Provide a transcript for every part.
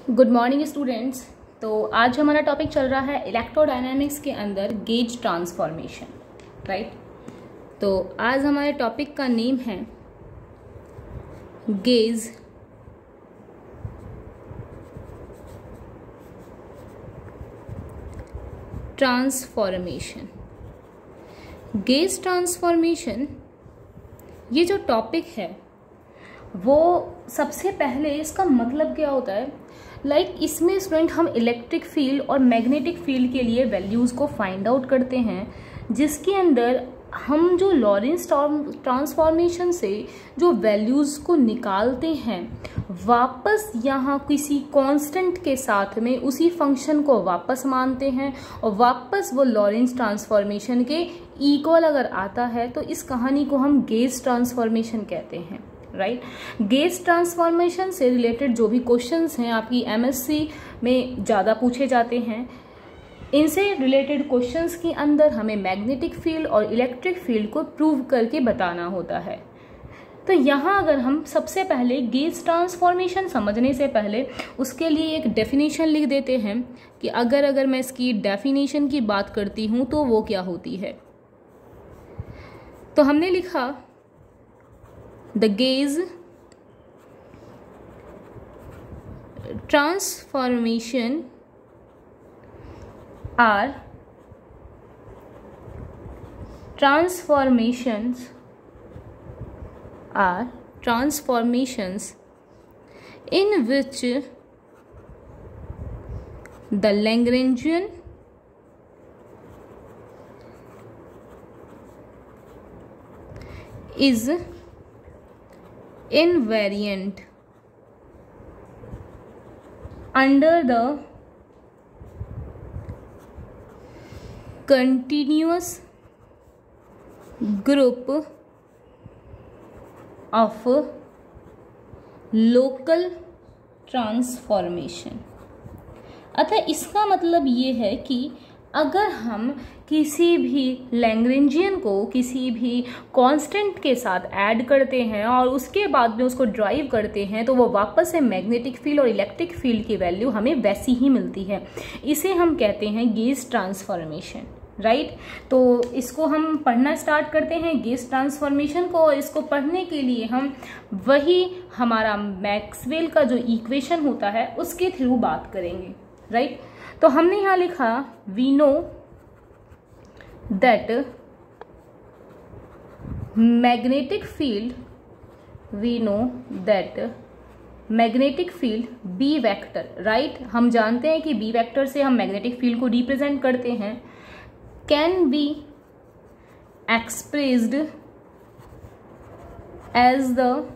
Good morning students. तो आज हमारा टॉपिक चल रहा है इलेक्ट्रोडायनामिक्स के अंदर गेज ट्रांसफॉर्मेशन, राइट। तो आज हमारे टॉपिक का नेम है गेज ट्रांसफॉर्मेशन। गेज ट्रांसफॉर्मेशन ये जो टॉपिक है वो सबसे पहले इसका मतलब क्या होता है, इसमें स्टूडेंट हम इलेक्ट्रिक फील्ड और मैग्नेटिक फील्ड के लिए वैल्यूज़ को फाइंड आउट करते हैं, जिसके अंदर हम जो लॉरेंस ट्रांसफॉर्मेशन से जो वैल्यूज़ को निकालते हैं वापस यहाँ किसी कांस्टेंट के साथ में उसी फंक्शन को वापस मानते हैं और वापस वो लॉरेंस ट्रांसफॉर्मेशन के इक्वल अगर आता है तो इस कहानी को हम गेज ट्रांसफॉर्मेशन कहते हैं, राइट। गेज ट्रांसफॉर्मेशन से रिलेटेड जो भी क्वेश्चंस हैं आपकी एमएससी में ज़्यादा पूछे जाते हैं, इनसे रिलेटेड क्वेश्चंस के अंदर हमें मैग्नेटिक फील्ड और इलेक्ट्रिक फील्ड को प्रूव करके बताना होता है। तो यहाँ अगर हम सबसे पहले गेज ट्रांसफॉर्मेशन समझने से पहले उसके लिए एक डेफिनेशन लिख देते हैं कि अगर मैं इसकी डेफिनेशन की बात करती हूँ तो वो क्या होती है। तो हमने लिखा The gauge transformations are transformations in which the Lagrangian is invariant under the continuous group of local transformation। अतः इसका मतलब ये है कि अगर हम किसी भी लैग्रेंजियन को किसी भी कांस्टेंट के साथ ऐड करते हैं और उसके बाद में उसको ड्राइव करते हैं तो वो वापस से मैग्नेटिक फील्ड और इलेक्ट्रिक फील्ड की वैल्यू हमें वैसी ही मिलती है। इसे हम कहते हैं गेज ट्रांसफॉर्मेशन, राइट। तो इसको हम पढ़ना स्टार्ट करते हैं गेज ट्रांसफॉर्मेशन को, और इसको पढ़ने के लिए हम वही हमारा मैक्सवेल का जो इक्वेशन होता है उसके थ्रू बात करेंगे, राइट। तो हमने यहाँ लिखा we know that magnetic field B vector, right. हम जानते हैं कि बी वेक्टर से हम मैग्नेटिक फील्ड को रिप्रेजेंट करते हैं, can be expressed as the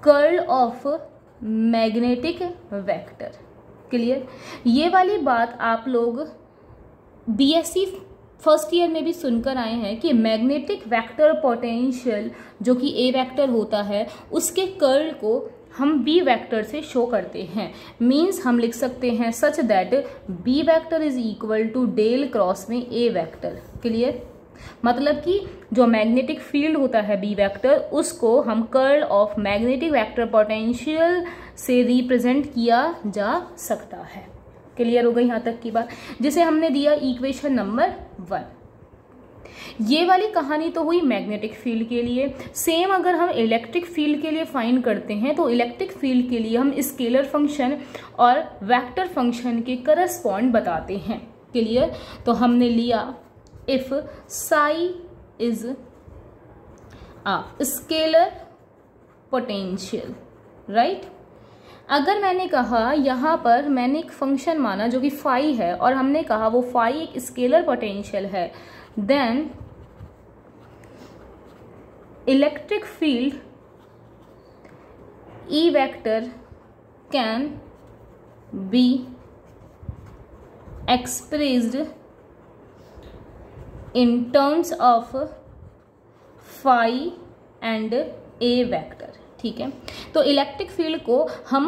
curl of magnetic vector. Clear. ये वाली बात आप लोग बीएससी फर्स्ट ईयर में भी सुनकर आए हैं कि मैग्नेटिक वेक्टर पोटेंशियल जो कि ए वेक्टर होता है उसके कर्ल को हम बी वेक्टर से शो करते हैं। मींस हम लिख सकते हैं such that B vector is equal to del cross में ए वेक्टर। क्लियर। मतलब कि जो मैग्नेटिक फील्ड होता है बी वेक्टर उसको हम curl of magnetic vector potential से रिप्रेजेंट किया जा सकता है। क्लियर हो गई यहाँ तक की बात, जिसे हमने दिया इक्वेशन नंबर 1। ये वाली कहानी तो हुई मैग्नेटिक फील्ड के लिए। सेम अगर हम इलेक्ट्रिक फील्ड के लिए फाइंड करते हैं तो इलेक्ट्रिक फील्ड के लिए हम स्केलर फंक्शन और वेक्टर फंक्शन के करस्पॉन्ड बताते हैं। क्लियर। तो हमने लिया if Sai is a scalar potential, right. अगर मैंने कहा यहाँ पर मैंने एक फंक्शन माना जो कि फाई है और हमने कहा वो फाई एक स्केलर पोटेंशियल है, then electric field E vector can be expressed in terms of phi and A vector. ठीक है। तो इलेक्ट्रिक फील्ड को हम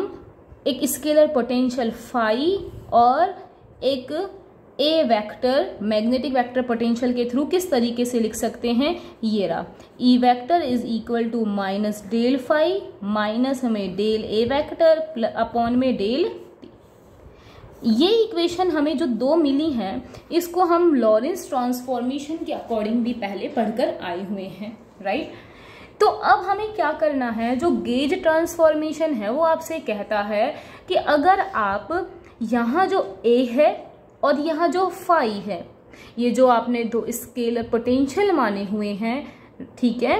एक स्केलर पोटेंशियल फाई और एक A vector magnetic vector potential के थ्रू किस तरीके से लिख सकते हैं, ये रहा, E vector is equal to minus del phi minus हमें डेल ए वेक्टर अपॉन में डेल टी। ये इक्वेशन हमें जो दो मिली हैं इसको हम लॉरेंस ट्रांसफॉर्मेशन के अकॉर्डिंग भी पहले पढ़कर आए हुए हैं, राइट। तो अब हमें क्या करना है, जो गेज ट्रांसफॉर्मेशन है वो आपसे कहता है कि अगर आप यहाँ जो ए है और यहाँ जो फाई है, ये जो आपने दो स्केलर पोटेंशियल माने हुए हैं, ठीक है,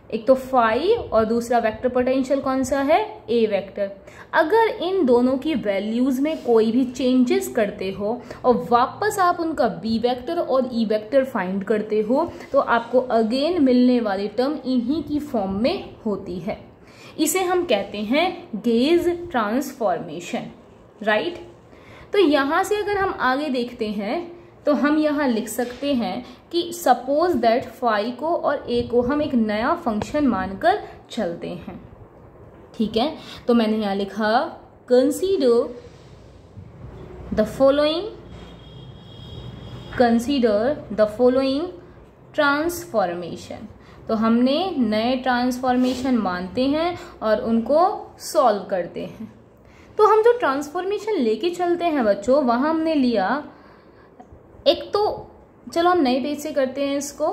एक तो फाई और दूसरा वेक्टर पोटेंशियल कौन सा है, ए वेक्टर। अगर इन दोनों की वैल्यूज में कोई भी चेंजेस करते हो और वापस आप उनका बी वेक्टर और ई वेक्टर फाइंड करते हो तो आपको अगेन मिलने वाली टर्म इन्हीं की फॉर्म में होती है। इसे हम कहते हैं गेज ट्रांसफॉर्मेशन, राइट। तो यहाँ से अगर हम आगे देखते हैं तो हम यहाँ लिख सकते हैं कि सपोज दैट फाई को और ए को हम एक नया फंक्शन मानकर चलते हैं, ठीक है। तो मैंने यहाँ लिखा कंसीडर द फॉलोइंग ट्रांसफॉर्मेशन। तो हमने नए ट्रांसफॉर्मेशन मानते हैं और उनको सॉल्व करते हैं। तो हम जो ट्रांसफॉर्मेशन लेके चलते हैं बच्चों, वहाँ हमने लिया एक, तो चलो हम नए पेज से करते हैं इसको।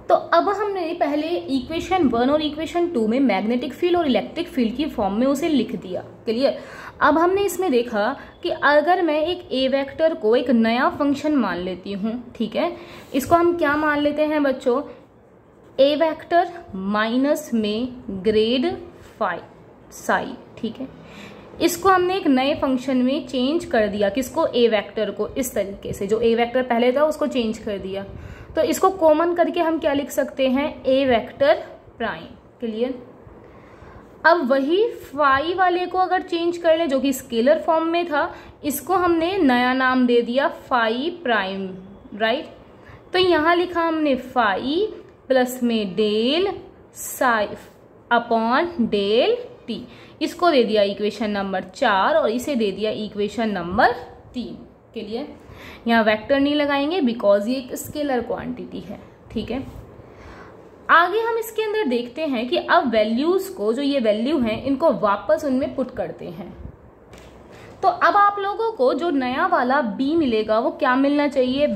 तो अब हमने पहले इक्वेशन 1 और इक्वेशन 2 में मैग्नेटिक फील्ड और इलेक्ट्रिक फील्ड की फॉर्म में उसे लिख दिया, क्लियर। अब हमने इसमें देखा कि अगर मैं एक ए वेक्टर को एक नया फंक्शन मान लेती हूँ, ठीक है, इसको हम क्या मान लेते हैं बच्चों, ए वेक्टर माइनस में ग्रेड फाई साई, ठीक है। इसको हमने एक नए फंक्शन में चेंज कर दिया, किसको, ए वेक्टर को, इस तरीके से जो ए वेक्टर पहले था उसको चेंज कर दिया। तो इसको कॉमन करके हम क्या लिख सकते हैं, ए वेक्टर प्राइम, क्लियर। अब वही फाई वाले को अगर चेंज कर ले जो कि स्केलर फॉर्म में था, इसको हमने नया नाम दे दिया फाई प्राइम, राइट। तो यहाँ लिखा हमने फाई प्लस में del psi upon del T, इसको दे दिया इक्वेशन नंबर 4 और इसे दे दिया इक्वेशन नंबर 3, क्लियर। यहाँ वेक्टर नहीं लगाएंगे बिकॉज ये एक स्केलर क्वांटिटी है, ठीक है। आगे हम इसके अंदर देखते हैं कि अब वैल्यूज को, जो ये वैल्यू हैं, इनको वापस उनमें पुट करते हैं। तो अब आप लोगों को जो नया वाला b मिलेगा वो क्या मिलना चाहिए,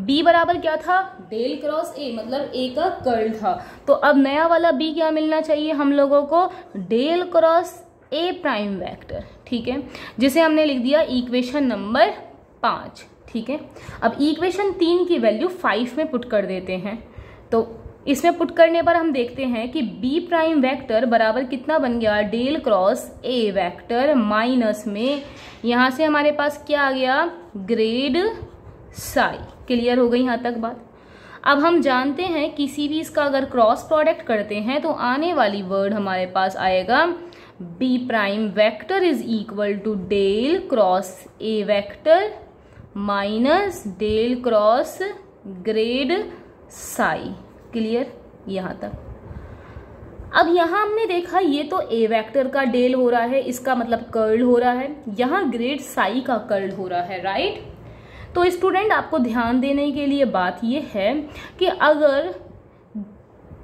b बराबर क्या था, डेल क्रॉस ए, मतलब ए का कर्ल था। तो अब नया वाला b क्या मिलना चाहिए हम लोगों को, del cross A prime vector, ठीक है, जिसे हमने लिख दिया इक्वेशन नंबर 5, ठीक है। अब इक्वेशन 3 की वैल्यू 5 में पुट कर देते हैं। तो इसमें पुट करने पर हम देखते हैं कि बी प्राइम वेक्टर बराबर कितना बन गया, del cross A vector minus में यहाँ से हमारे पास क्या आ गया, ग्रेड साई, क्लियर हो गई यहाँ तक बात। अब हम जानते हैं किसी भी इसका अगर क्रॉस प्रोडक्ट करते हैं तो आने वाली वर्ड हमारे पास आएगा B prime vector is equal to del cross A vector minus del cross grad psi, clear यहाँ तक। अब यहाँ हमने देखा ये तो ए वेक्टर का डेल हो रहा है, इसका मतलब कर्ल हो रहा है, यहाँ ग्रेड साई का कर्ल हो रहा है, राइट। तो स्टूडेंट आपको ध्यान देने के लिए बात ये है कि अगर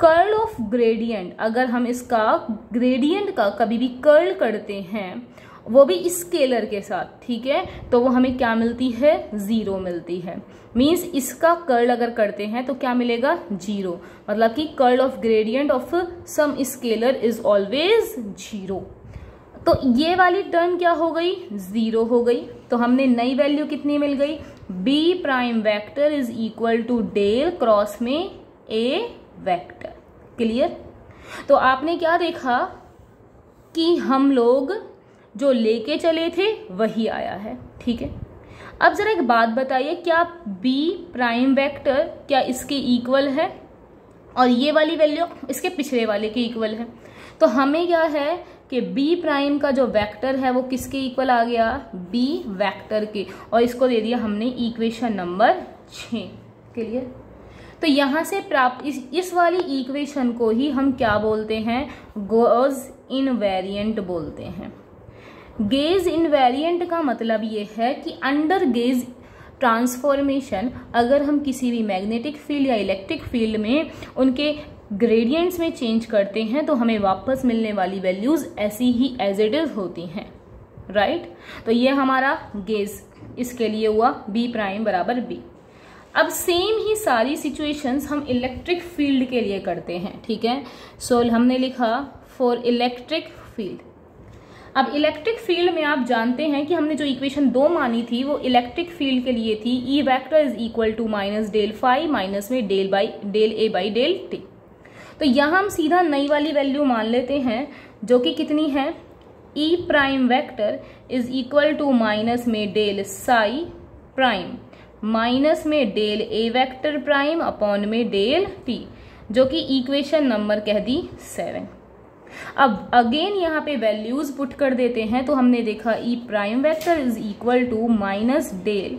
कर्ल ऑफ ग्रेडियंट, अगर हम इसका ग्रेडियंट का कभी भी कर्ल करते हैं वो भी स्केलर के साथ, ठीक है, तो वो हमें क्या मिलती है, 0 मिलती है। मीन्स इसका कर्ल अगर करते हैं तो क्या मिलेगा, 0, मतलब कि curl of gradient of some scalar is always 0। तो ये वाली टर्म क्या हो गई, 0 हो गई। तो हमने नई वैल्यू कितनी मिल गई, B prime vector is equal to del cross में ए वेक्टर, क्लियर। तो आपने क्या देखा कि हम लोग जो लेके चले थे वही आया है, ठीक है। अब जरा एक बात बताइए, क्या बी प्राइम वेक्टर क्या इसके इक्वल है और ये वाली वैल्यू इसके पिछले वाले के इक्वल है। तो हमें क्या है कि बी प्राइम का जो वेक्टर है वो किसके इक्वल आ गया, बी वेक्टर के, और इसको दे दिया हमने इक्वेशन नंबर 6, क्लियर। तो यहाँ से प्राप्त इस वाली इक्वेशन को ही हम क्या बोलते हैं, गॉस इनवेरिएंट बोलते हैं। गेज इनवेरिएंट का मतलब ये है कि अंडर गेज ट्रांसफॉर्मेशन अगर हम किसी भी मैग्नेटिक फील्ड या इलेक्ट्रिक फील्ड में उनके ग्रेडियंट्स में चेंज करते हैं तो हमें वापस मिलने वाली वैल्यूज ऐसी ही एज इट इज होती हैं, राइट। तो ये हमारा गेज इसके लिए हुआ B प्राइम बराबर B। अब सेम ही सारी सिचुएशंस हम इलेक्ट्रिक फील्ड के लिए करते हैं, ठीक है। सो हमने लिखा फॉर इलेक्ट्रिक फील्ड। अब इलेक्ट्रिक फील्ड में आप जानते हैं कि हमने जो इक्वेशन 2 मानी थी वो इलेक्ट्रिक फील्ड के लिए थी, E vector is equal to minus del phi minus में del A by del t. तो यहाँ हम सीधा नई वाली वैल्यू मान लेते हैं जो कि कितनी है, E prime vector is equal to minus में डेल साई प्राइम माइनस में del A vector prime upon में डेल T, जो कि इक्वेशन नंबर कह दी 7। अब अगेन यहाँ पे वैल्यूज पुट कर देते हैं तो हमने देखा E prime vector is equal to minus del,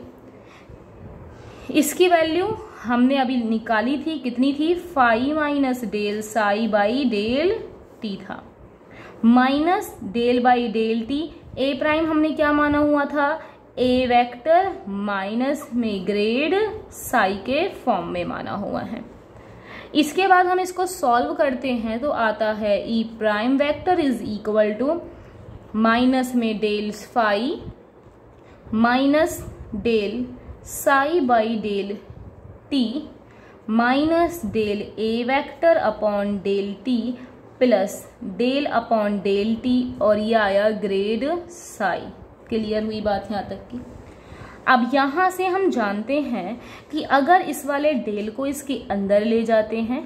इसकी वैल्यू हमने अभी निकाली थी, कितनी थी, phi minus del psi by del t था, minus del by del t. A prime हमने क्या माना हुआ था, ए वेक्टर माइनस में ग्रेड साई के फॉर्म में माना हुआ है। इसके बाद हम इसको सॉल्व करते हैं तो आता है E prime vector is equal to minus में del phi minus del psi by del T minus del A vector upon del t plus del upon del T, और ये आया ग्रेड साई। क्लियर हुई बात यहाँ तक की। अब यहाँ से हम जानते हैं कि अगर इस वाले डेल को इसके अंदर ले जाते हैं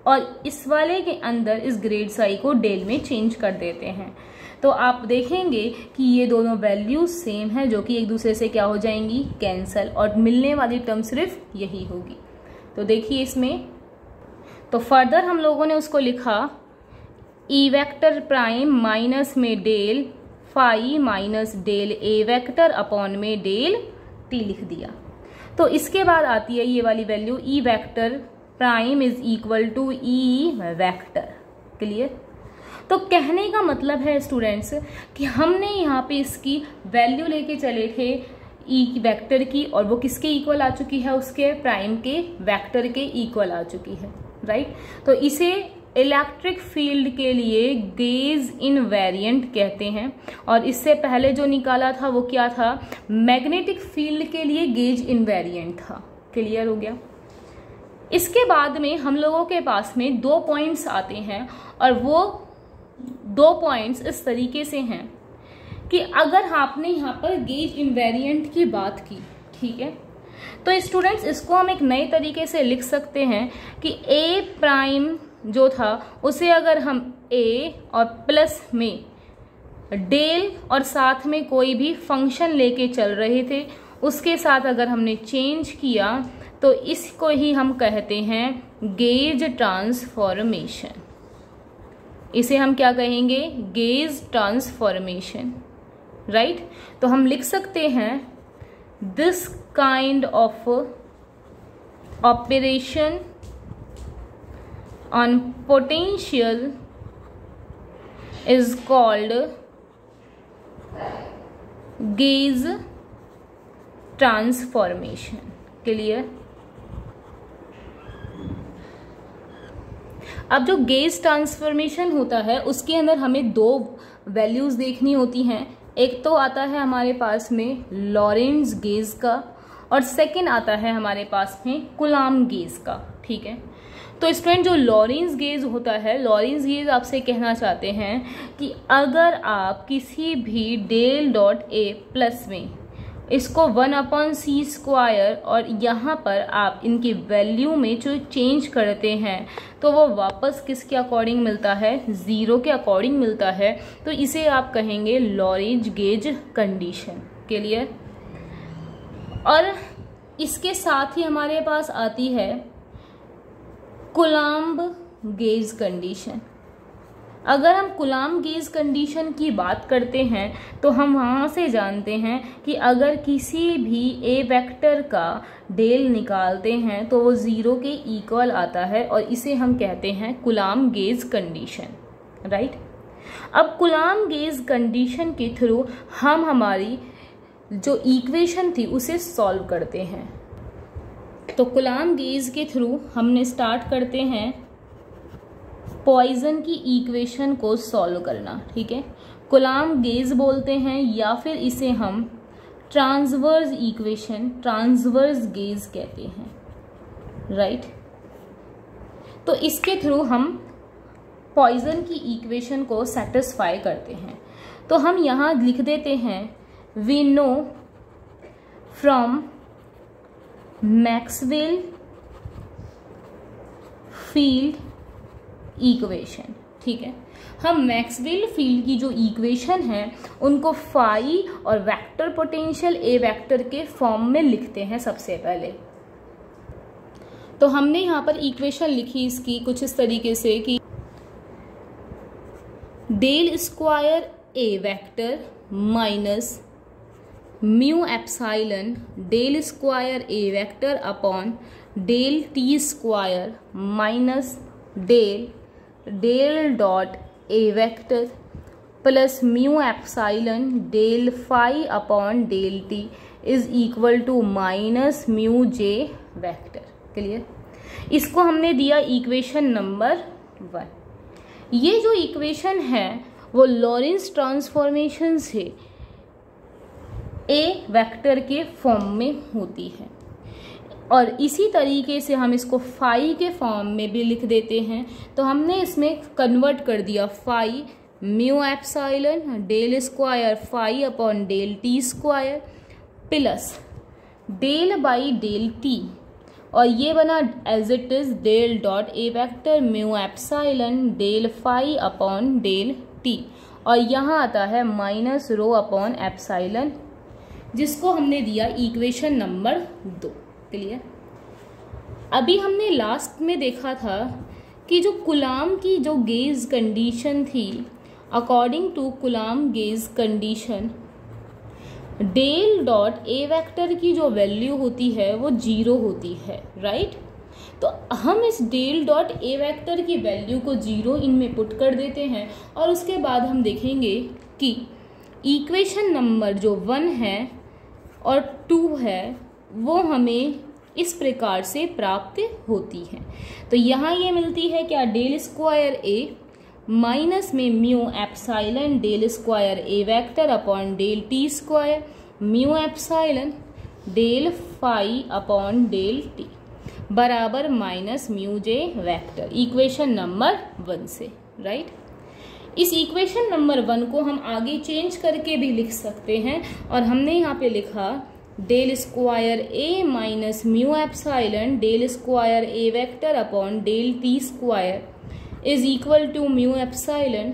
और इस वाले के अंदर इस ग्रेड साई को डेल में चेंज कर देते हैं तो आप देखेंगे कि ये दोनों वैल्यूज सेम है, जो कि एक दूसरे से क्या हो जाएंगी, कैंसल, और मिलने वाली टर्म सिर्फ यही होगी। तो देखिए इसमें, तो फर्दर हम लोगों ने उसको लिखा E वेक्टर प्राइम माइनस में del phi minus del A vector upon में डेल टी लिख दिया। तो इसके बाद आती है ये वाली value E vector prime is equal to E vector. Clear. तो कहने का मतलब है स्टूडेंट्स कि हमने यहाँ पे इसकी वैल्यू लेके चले थे E वेक्टर की, और वो किसके इक्वल आ चुकी है, उसके प्राइम के वेक्टर के इक्वल आ चुकी है, राइट। तो इसे इलेक्ट्रिक फील्ड के लिए गेज इनवेरिएंट कहते हैं, और इससे पहले जो निकाला था वो क्या था, मैग्नेटिक फील्ड के लिए गेज इनवेरिएंट था। क्लियर हो गया। इसके बाद में हम लोगों के पास में 2 पॉइंट्स आते हैं, और वो 2 पॉइंट्स इस तरीके से हैं कि अगर आपने यहाँ पर गेज इनवेरिएंट की बात की, ठीक है, तो स्टूडेंट्स इसको हम एक नए तरीके से लिख सकते हैं कि A प्राइम जो था उसे अगर हम A और प्लस में डेल और साथ में कोई भी फंक्शन लेके चल रहे थे, उसके साथ अगर हमने चेंज किया तो इसको ही हम कहते हैं गेज ट्रांसफॉर्मेशन। इसे हम क्या कहेंगे, गेज ट्रांसफॉर्मेशन, राइट। तो हम लिख सकते हैं this kind of operation on potential is called gauge transformation। Clear. अब जो गेज ट्रांसफॉर्मेशन होता है उसके अंदर हमें 2 वैल्यूज देखनी होती हैं। एक तो आता है हमारे पास में लॉरेंट्ज गेज का, और सेकंड आता है हमारे पास में कुलाम गेज का, ठीक है। तो स्टूडेंट जो लॉरेंट्ज गेज होता है, लॉरेंट्ज गेज आपसे कहना चाहते हैं कि अगर आप किसी भी डेल डॉट ए प्लस में इसको 1/c² और यहाँ पर आप इनकी वैल्यू में जो चेंज करते हैं तो वो वापस किसके अकॉर्डिंग मिलता है, 0 के अकॉर्डिंग मिलता है। तो इसे आप कहेंगे लॉरेंट्ज गेज कंडीशन। क्लियर। और इसके साथ ही हमारे पास आती है कुलाम्ब गेज कंडीशन। अगर हम कुलाम्ब गेज कंडीशन की बात करते हैं तो हम वहाँ से जानते हैं कि अगर किसी भी ए वेक्टर का डेल निकालते हैं तो वो 0 के इक्वल आता है, और इसे हम कहते हैं कुलाम्ब गेज कंडीशन, राइट। अब कुलाम गेज कंडीशन के थ्रू हम हमारी जो इक्वेशन थी उसे सॉल्व करते हैं। तो कुलाम गेज के थ्रू हमने स्टार्ट करते हैं पॉइजन की इक्वेशन को सॉल्व करना। ठीक है, कुलाम गेज बोलते हैं या फिर इसे हम ट्रांसवर्स इक्वेशन, ट्रांसवर्स गेज कहते हैं, राइट। तो इसके थ्रू हम पॉइजन की इक्वेशन को सेटिस्फाई करते हैं। तो हम यहाँ लिख देते हैं we know from Maxwell field equation. ठीक है, हम मैक्सवेल फील्ड की जो इक्वेशन है उनको फाई और वेक्टर पोटेंशियल ए वेक्टर के फॉर्म में लिखते हैं सबसे पहले। तो हमने यहाँ पर इक्वेशन लिखी इसकी कुछ इस तरीके से कि del square A vector minus mu epsilon del square A vector upon del T square minus del dot A vector plus mu epsilon del phi upon del T is equal to minus mu J vector. Clear? इसको हमने दिया equation number 1। ये जो equation है वो Lorentz transformation से ए vector के form में होती है और इसी तरीके से हम इसको फाई के फॉर्म में भी लिख देते हैं। तो हमने इसमें कन्वर्ट कर दिया phi mu epsilon del square phi upon del T square plus del by del T और ये बना as it is del dot A vector mu epsilon del phi upon del T और यहाँ आता है माइनस रो अपॉन एप्साइलन जिसको हमने दिया इक्वेशन नंबर 2। क्लियर? अभी हमने लास्ट में देखा था कि जो कुलाम की जो गेज कंडीशन थी, according to Coulomb gauge condition del dot A vector की जो वैल्यू होती है वो 0 होती है, राइट। तो हम इस डेल डॉट ए वेक्टर की वैल्यू को 0 इनमें पुट कर देते हैं और उसके बाद हम देखेंगे कि इक्वेशन नंबर जो 1 है और 2 है वो हमें इस प्रकार से प्राप्त होती है। तो यहाँ ये मिलती है क्या, डेल स्क्वायर ए माइनस में mu epsilon del square A vector upon del T square mu epsilon del phi upon del t बराबर minus mu J vector, equation number 1 से, राइट। इस इक्वेशन नंबर 1 को हम आगे चेंज करके भी लिख सकते हैं और हमने यहाँ पे लिखा del square A minus mu epsilon del square A vector upon del T square is equal to mu epsilon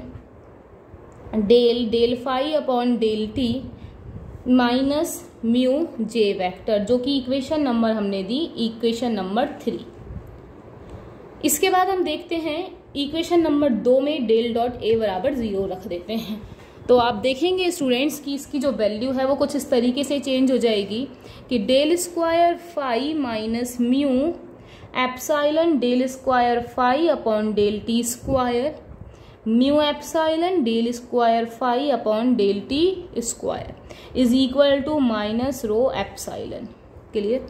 del phi upon del T minus mu J vector, जो कि इक्वेशन नंबर हमने दी इक्वेशन नंबर 3। इसके बाद हम देखते हैं equation number 2 में del dot ए बराबर 0 रख देते हैं। तो आप देखेंगे स्टूडेंट्स की इसकी जो वैल्यू है वो कुछ इस तरीके से चेंज हो जाएगी कि del square phi minus mu epsilon del square phi upon del T square mu epsilon del square phi upon del T square is equal to minus rho epsilon. Clear?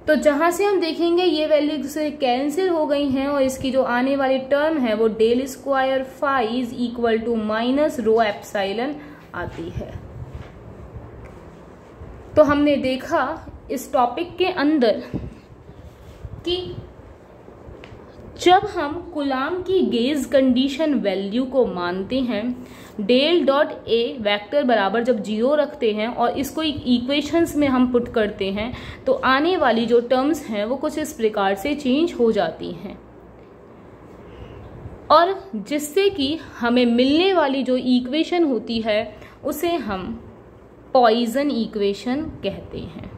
तो जहां से हम देखेंगे ये वैल्यू से कैंसिल हो गई हैं और इसकी जो आने वाली टर्म है वो del square phi is equal to minus rho epsilon आती है। तो हमने देखा इस टॉपिक के अंदर कि जब हम कुलाम की गेज कंडीशन वैल्यू को मानते हैं, डेल डॉट ए वेक्टर बराबर जब 0 रखते हैं और इसको इक्वेशंस में हम पुट करते हैं तो आने वाली जो टर्म्स हैं वो कुछ इस प्रकार से चेंज हो जाती हैं और जिससे कि हमें मिलने वाली जो इक्वेशन होती है उसे हम पॉइजन इक्वेशन कहते हैं।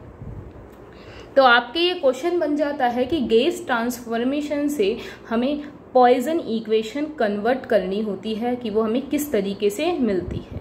तो आपके ये क्वेश्चन बन जाता है कि गेज ट्रांसफॉर्मेशन से हमें पॉइजन इक्वेशन कन्वर्ट करनी होती है कि वो हमें किस तरीके से मिलती है।